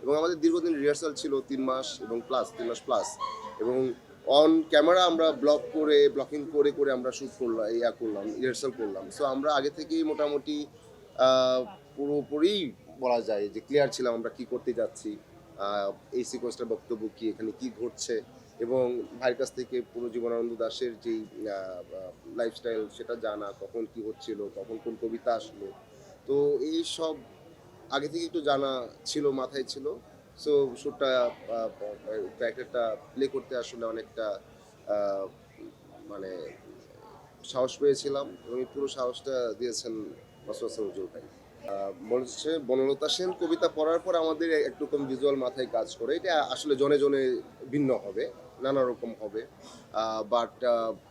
এবং আমাদের দীর্ঘদিন রিহার্সাল ছিল 3 মাস এবং প্লাস 3 মাস প্লাস, এবং অন ক্যামেরা আমরা ব্লকিং করে করে আমরা শ্যুট করলাম, করলাম, রিহার্সাল করলাম। সো আমরা আগে থেকেই মোটামুটি আহ, পুরোপুরি বলা যায় যে ক্লিয়ার ছিলাম আমরা কি করতে যাচ্ছি, এই সিকোয়েন্সটার বক্তব্য কি, এখানে কি ঘটছে, এবং ভাইয়ের কাছ থেকে পুরো জীবনানন্দ দাশের যেই লাইফস্টাইল সেটা জানা, কখন কি হচ্ছিল, কখন কোন কবিতা আসলো। তো এই সব আগে থেকে একটু জানা ছিল, মাথায় ছিল। সো শ্যুটটা ক্যারেক্টারটা প্লে করতে আসলে অনেকটা আহ, মানে সাহস পেয়েছিলাম, এবং এই পুরো সাহসটা দিয়েছেন মাসুদ নজরুল ভাই। মনে হচ্ছে বনলতা সেন কবিতা পড়ার পর আমাদের একরকম ভিজুয়াল মাথায় কাজ করে, এটা আসলে জনে জনে ভিন্ন হবে, নানা রকম হবে, বাট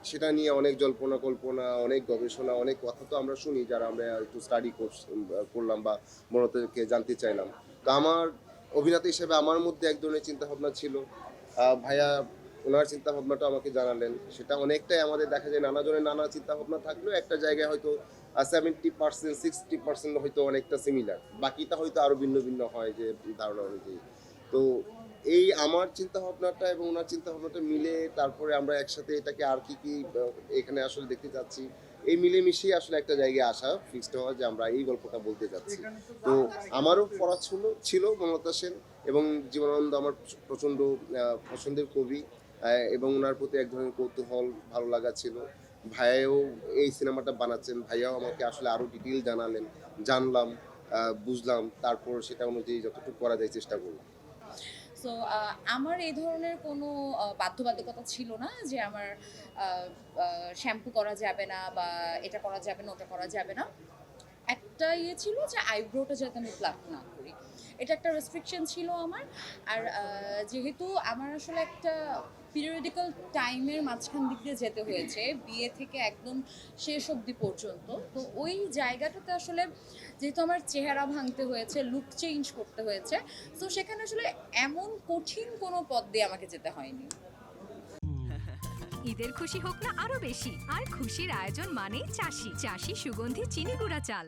সেটা নিয়ে অনেক জল্পনা কল্পনা, অনেক গবেষণা, অনেক কথা তো আমরা শুনি যারা আমরা একটু স্টাডি করলাম বা বনলতাকে জানতে চাইলাম। তো আমার অভিনেতা হিসেবে আমার মধ্যে এক ধরনের চিন্তা ভাবনা ছিল, ভাইয়া ওনার চিন্তা ভাবনাটা আমাকে জানালেন, সেটা অনেকটাই আমাদের দেখা যায় নানা জনের নানা চিন্তা ভাবনা থাকলেও একটা জায়গায় হয়তো 70% 60% হয়তো অনেকটা সিমিলার, বাকিটা হয়তো আরো ভিন্ন ভিন্ন হয় যে ধারণা অনুযায়ী। তো এই আমার চিন্তা ভাবনাটা এবং ওনার চিন্তা ভাবনাটা মিলে তারপরে আমরা একসাথে এটাকে আর কি কি এখানে আসলে দেখতে চাচ্ছি, এই মিলেমিশেই আসলে একটা জায়গায় আসা ফিক্সড হওয়া যে আমরা এই গল্পটা বলতে যাচ্ছি। তো আমারও পড়া ছিল মমতা সেন, এবং জীবনানন্দ আমার প্রচণ্ড পছন্দের কবি, এবং ওনার প্রতি এক ধরনের কৌতূহল, ভালো লাগা ছিল। ভাইয়াও এই সিনেমাটা বানাচ্ছেন, ভাইয়াও আমাকে আসলে আরও ডিটেইল জানলাম, বুঝলাম, তারপর সেটা অনুযায়ী যতটুকু করা যায় চেষ্টা করলাম। সো আমার এই ধরনের কোনো বাধ্যবাধকতা ছিল না যে আমার শ্যাম্পু করা যাবে না বা এটা করা যাবে না, ওটা করা যাবে না। একটা ইয়ে ছিল যে আইব্রোটা যাতে আমি প্লাক না করি, এটা একটা রেস্ট্রিকশন ছিল আমার। আর যেহেতু আমার আসলে একটা পিরিয়ডিক্যাল টাইমের মাঝখান দিক দিয়ে যেতে হয়েছে বিয়ে থেকে একদম শেষ অবধি পর্যন্ত, তো ওই জায়গাটাতে আসলে যেহেতু আমার চেহারা ভাঙতে হয়েছে, লুক চেঞ্জ করতে হয়েছে, তো সেখানে আসলে এমন কঠিন কোনো পথ দিয়ে আমাকে যেতে হয়নি। ঈদের খুশি হোক না আরো বেশি, আর খুশির আয়োজন মানেই চাষি চাষি সুগন্ধি চিনি গুঁড়া চাল।